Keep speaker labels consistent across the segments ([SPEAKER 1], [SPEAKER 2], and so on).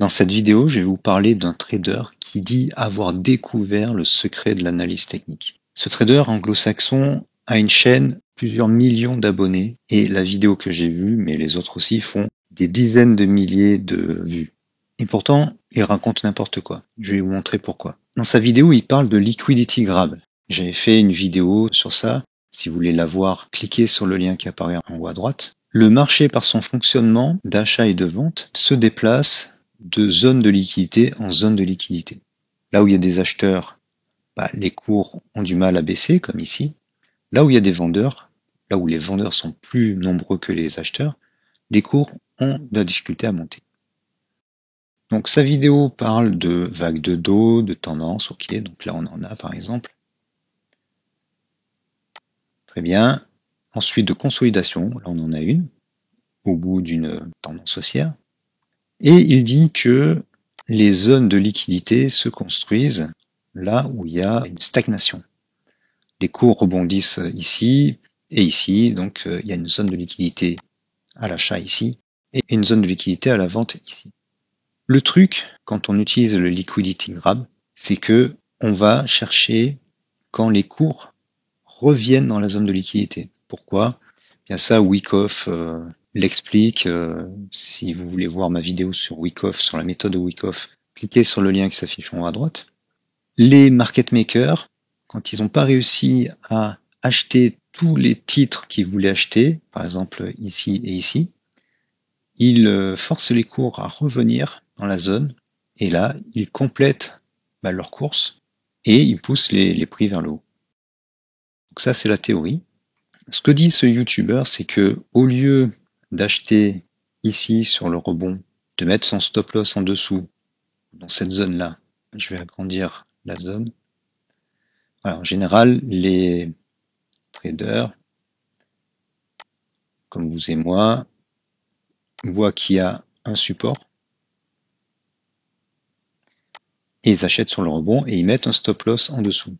[SPEAKER 1] Dans cette vidéo, je vais vous parler d'un trader qui dit avoir découvert le secret de l'analyse technique. Ce trader anglo-saxon a une chaîne, plusieurs millions d'abonnés, et la vidéo que j'ai vue, mais les autres aussi, font des dizaines de milliers de vues. Et pourtant, il raconte n'importe quoi. Je vais vous montrer pourquoi. Dans sa vidéo, il parle de liquidity grab. J'avais fait une vidéo sur ça. Si vous voulez la voir, cliquez sur le lien qui apparaît en haut à droite. Le marché, par son fonctionnement d'achat et de vente, se déplace de zone de liquidité en zone de liquidité. Là où il y a des acheteurs, les cours ont du mal à baisser, comme ici. Là où il y a des vendeurs, là où les vendeurs sont plus nombreux que les acheteurs, les cours ont de la difficulté à monter. Donc sa vidéo parle de vagues de dos, de tendance, ok, donc là on en a par exemple. Très bien. Ensuite de consolidation, là on en a une, au bout d'une tendance haussière. Et il dit que les zones de liquidité se construisent là où il y a une stagnation. Les cours rebondissent ici et ici, donc il y a une zone de liquidité à l'achat ici et une zone de liquidité à la vente ici. Le truc, quand on utilise le liquidity grab, c'est que on va chercher quand les cours reviennent dans la zone de liquidité. Pourquoi? Bien ça, Wyckoff l'explique. Si vous voulez voir ma vidéo sur Wyckoff, sur la méthode de Wyckoff, cliquez sur le lien qui s'affiche en haut à droite. Les market makers, quand ils n'ont pas réussi à acheter tous les titres qu'ils voulaient acheter, par exemple ici et ici, ils forcent les cours à revenir dans la zone, et là, ils complètent leur course, et ils poussent les prix vers le haut. Donc ça, c'est la théorie. Ce que dit ce YouTuber, c'est que au lieu d'acheter ici sur le rebond, de mettre son stop loss en dessous, dans cette zone-là, je vais agrandir la zone. Voilà, en général, les traders, comme vous et moi, voient qu'il y a un support, et ils achètent sur le rebond et ils mettent un stop loss en dessous.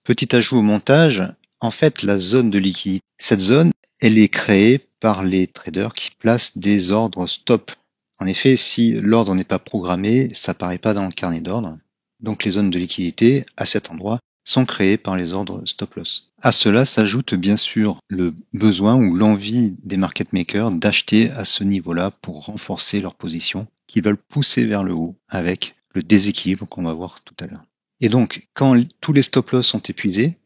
[SPEAKER 1] Petit ajout au montage, en fait, la zone de liquidité, cette zone, elle est créée par les traders qui placent des ordres stop. En effet, si l'ordre n'est pas programmé, ça apparaît pas dans le carnet d'ordre. Donc les zones de liquidité, à cet endroit, sont créées par les ordres stop loss. À cela s'ajoute bien sûr le besoin ou l'envie des market makers d'acheter à ce niveau-là pour renforcer leur position qu'ils veulent pousser vers le haut avec le déséquilibre qu'on va voir tout à l'heure. Et donc, quand tous les stop-loss sont épuisés,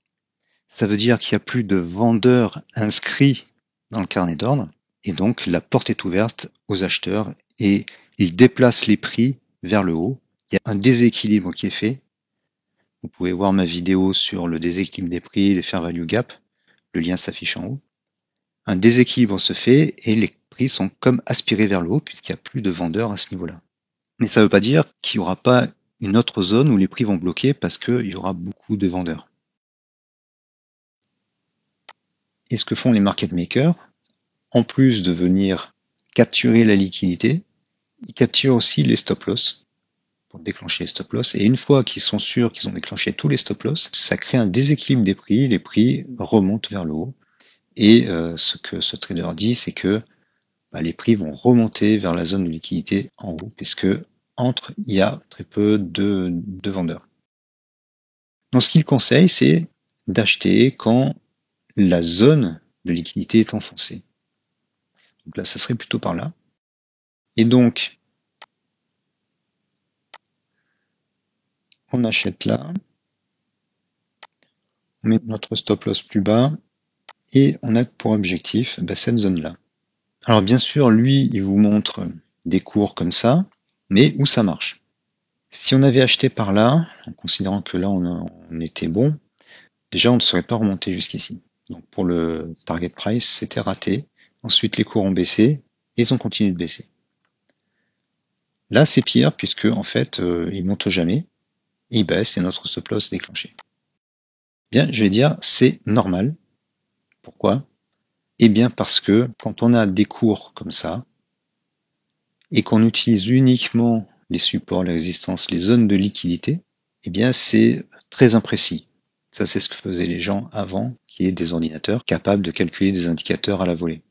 [SPEAKER 1] ça veut dire qu'il n'y a plus de vendeurs inscrits dans le carnet d'ordre, et donc la porte est ouverte aux acheteurs, et ils déplacent les prix vers le haut. Il y a un déséquilibre qui est fait. Vous pouvez voir ma vidéo sur le déséquilibre des prix, les fair value gap. Le lien s'affiche en haut. Un déséquilibre se fait, et les prix sont comme aspirés vers le haut, puisqu'il n'y a plus de vendeurs à ce niveau-là. Mais ça ne veut pas dire qu'il n'y aura pas une autre zone où les prix vont bloquer parce qu'il y aura beaucoup de vendeurs. Et ce que font les market makers, en plus de venir capturer la liquidité, ils capturent aussi les stop loss pour déclencher les stop loss. Et une fois qu'ils sont sûrs qu'ils ont déclenché tous les stop loss, ça crée un déséquilibre des prix, les prix remontent vers le haut. Et ce que ce trader dit, c'est que les prix vont remonter vers la zone de liquidité en haut, puisque entre, il y a très peu de vendeurs. Donc ce qu'il conseille, c'est d'acheter quand la zone de liquidité est enfoncée. Donc là, ça serait plutôt par là. Et donc, on achète là, on met notre stop loss plus bas, et on a pour objectif cette zone-là. Alors bien sûr, lui, il vous montre des cours comme ça, mais où ça marche. Si on avait acheté par là, en considérant que là on était bon, déjà on ne serait pas remonté jusqu'ici. Donc pour le target price, c'était raté. Ensuite les cours ont baissé et ils ont continué de baisser. Là c'est pire puisque en fait ils montent jamais, ils baissent et notre stop loss déclenché. Bien, je vais dire c'est normal. Pourquoi? Eh bien parce que quand on a des cours comme ça et qu'on utilise uniquement les supports, les résistances, les zones de liquidité, eh bien c'est très imprécis. Ça c'est ce que faisaient les gens avant, qui est des ordinateurs capables de calculer des indicateurs à la volée.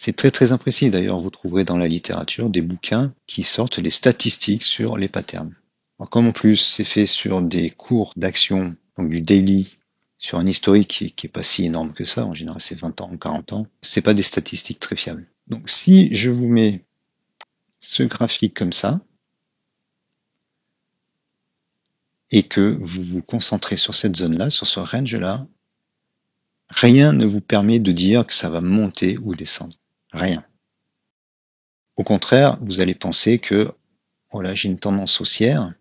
[SPEAKER 1] C'est très très imprécis. D'ailleurs, vous trouverez dans la littérature des bouquins qui sortent les statistiques sur les patterns. Alors, comme en plus c'est fait sur des cours d'action, donc du daily, sur un historique qui est pas si énorme que ça, en général c'est 20 ans, 40 ans, c'est pas des statistiques très fiables. Donc si je vous mets ce graphique comme ça, et que vous vous concentrez sur cette zone-là, sur ce range-là, rien ne vous permet de dire que ça va monter ou descendre. Rien. Au contraire, vous allez penser que voilà, j'ai une tendance haussière,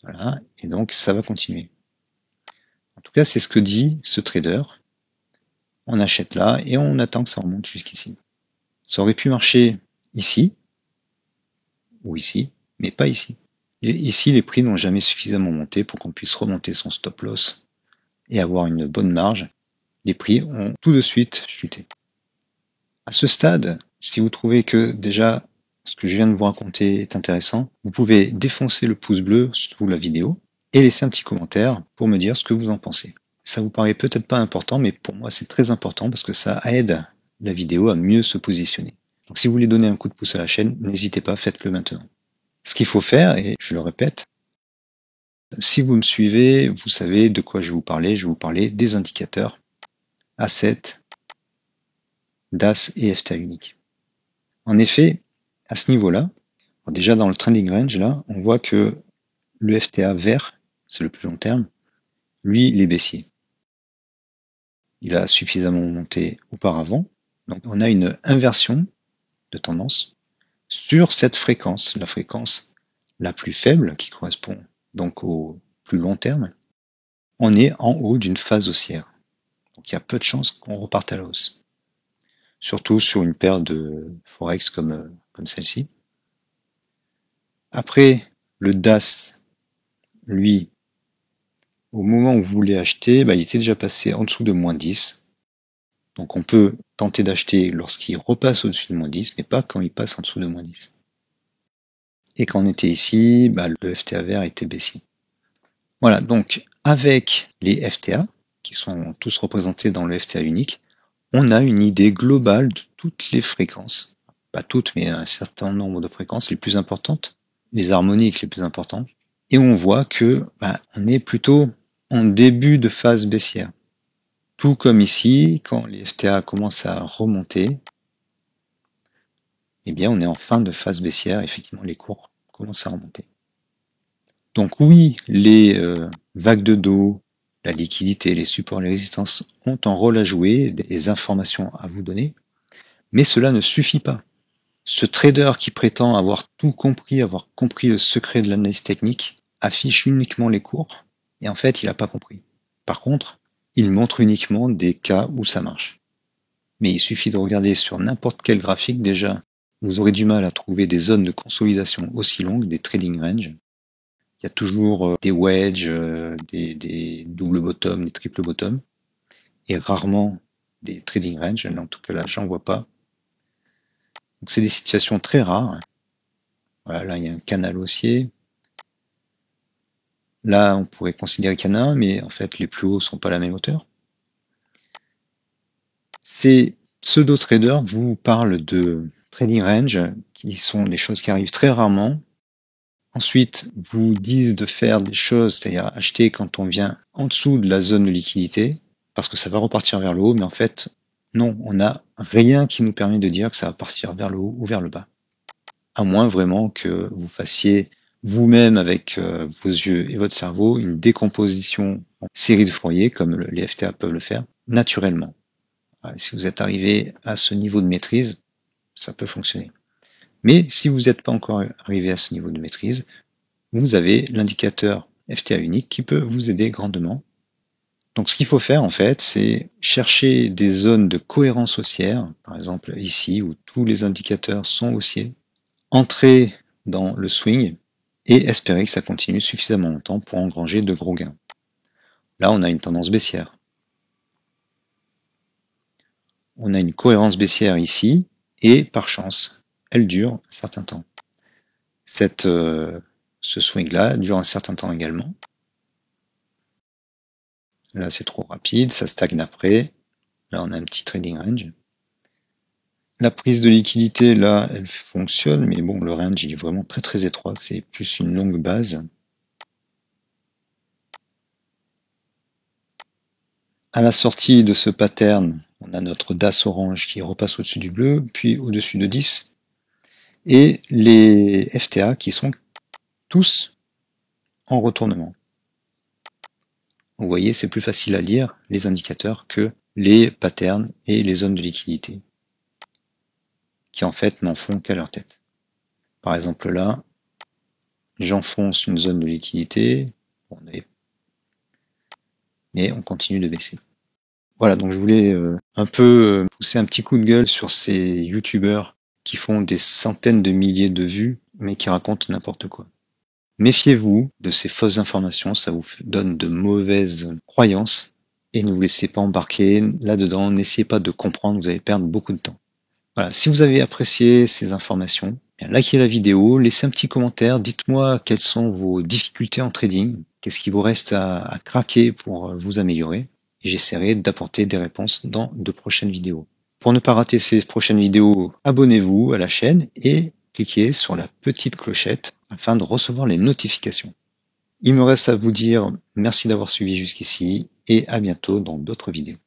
[SPEAKER 1] voilà, et donc ça va continuer. En tout cas, c'est ce que dit ce trader. On achète là et on attend que ça remonte jusqu'ici. Ça aurait pu marcher ici ou ici, mais pas ici. Et ici, les prix n'ont jamais suffisamment monté pour qu'on puisse remonter son stop loss et avoir une bonne marge. Les prix ont tout de suite chuté. À ce stade, si vous trouvez que déjà ce que je viens de vous raconter est intéressant, vous pouvez défoncer le pouce bleu sous la vidéo et laisser un petit commentaire pour me dire ce que vous en pensez. Ça vous paraît peut-être pas important, mais pour moi c'est très important parce que ça aide la vidéo à mieux se positionner. Donc si vous voulez donner un coup de pouce à la chaîne, n'hésitez pas, faites-le maintenant. Ce qu'il faut faire, et je le répète, si vous me suivez, vous savez de quoi je vais vous parler. Je vais vous parler des indicateurs A7, DAS et FTA unique. En effet, à ce niveau-là, déjà dans le trending range, là, on voit que le FTA vert, c'est le plus long terme, lui, il est baissier. Il a suffisamment monté auparavant. Donc on a une inversion de tendance sur cette fréquence, la fréquence la plus faible, qui correspond donc au plus long terme. On est en haut d'une phase haussière. Donc il y a peu de chances qu'on reparte à la hausse. Surtout sur une paire de Forex comme celle-ci. Après, le DAS, lui, au moment où vous voulez acheter, il était déjà passé en dessous de moins 10. Donc on peut tenter d'acheter lorsqu'il repasse au-dessus de moins 10, mais pas quand il passe en dessous de moins 10. Et quand on était ici, le FTA vert était baissier. Voilà, donc avec les FTA, qui sont tous représentés dans le FTA unique, on a une idée globale de toutes les fréquences. Pas toutes, mais un certain nombre de fréquences les plus importantes, les harmoniques les plus importantes. Et on voit que on est plutôt en début de phase baissière. Tout comme ici, quand les FTA commencent à remonter, eh bien on est en fin de phase baissière, effectivement les cours commencent à remonter. Donc oui, les vagues de dos, la liquidité, les supports, les résistances ont un rôle à jouer, des informations à vous donner, mais cela ne suffit pas. Ce trader qui prétend avoir tout compris, avoir compris le secret de l'analyse technique, affiche uniquement les cours, et en fait, il n'a pas compris. Par contre, il montre uniquement des cas où ça marche. Mais il suffit de regarder sur n'importe quel graphique déjà, vous aurez du mal à trouver des zones de consolidation aussi longues, des trading range. Il y a toujours des wedges, des double bottom, des triple bottom, et rarement des trading range. En tout cas là, j'en vois pas. Donc c'est des situations très rares. Voilà, là il y a un canal haussier. Là, on pourrait considérer qu'il y en a un, mais en fait les plus hauts sont pas à la même hauteur. Ces pseudo-traders vous parlent de trading range, qui sont des choses qui arrivent très rarement. Ensuite, vous disent de faire des choses, c'est-à-dire acheter quand on vient en dessous de la zone de liquidité, parce que ça va repartir vers le haut, mais en fait, non, on n'a rien qui nous permet de dire que ça va partir vers le haut ou vers le bas. À moins vraiment que vous fassiez vous-même avec vos yeux et votre cerveau une décomposition en série de Fourier, comme les FTA peuvent le faire, naturellement. Si vous êtes arrivé à ce niveau de maîtrise, ça peut fonctionner. Mais si vous n'êtes pas encore arrivé à ce niveau de maîtrise, vous avez l'indicateur FTA unique qui peut vous aider grandement. Donc ce qu'il faut faire en fait, c'est chercher des zones de cohérence haussière, par exemple ici où tous les indicateurs sont haussiers, entrer dans le swing et espérer que ça continue suffisamment longtemps pour engranger de gros gains. Là, on a une tendance baissière. On a une cohérence baissière ici et par chance, elle dure un certain temps. Ce swing-là dure un certain temps également. Là, c'est trop rapide, ça stagne après. Là, on a un petit trading range. La prise de liquidité, là, elle fonctionne, mais bon, le range, il est vraiment très très étroit. C'est plus une longue base. À la sortie de ce pattern, on a notre DAS orange qui repasse au-dessus du bleu, puis au-dessus de 10, et les FTA qui sont tous en retournement. Vous voyez, c'est plus facile à lire les indicateurs que les patterns et les zones de liquidité, qui en fait n'en font qu'à leur tête. Par exemple là, j'enfonce une zone de liquidité, mais on continue de baisser. Voilà, donc je voulais un peu pousser un petit coup de gueule sur ces youtubeurs qui font des centaines de milliers de vues, mais qui racontent n'importe quoi. Méfiez-vous de ces fausses informations, ça vous donne de mauvaises croyances, et ne vous laissez pas embarquer là-dedans, n'essayez pas de comprendre, vous allez perdre beaucoup de temps. Voilà, si vous avez apprécié ces informations, likez la vidéo, laissez un petit commentaire, dites-moi quelles sont vos difficultés en trading, qu'est-ce qui vous reste à craquer pour vous améliorer, et j'essaierai d'apporter des réponses dans de prochaines vidéos. Pour ne pas rater ces prochaines vidéos, abonnez-vous à la chaîne et cliquez sur la petite clochette afin de recevoir les notifications. Il me reste à vous dire merci d'avoir suivi jusqu'ici et à bientôt dans d'autres vidéos.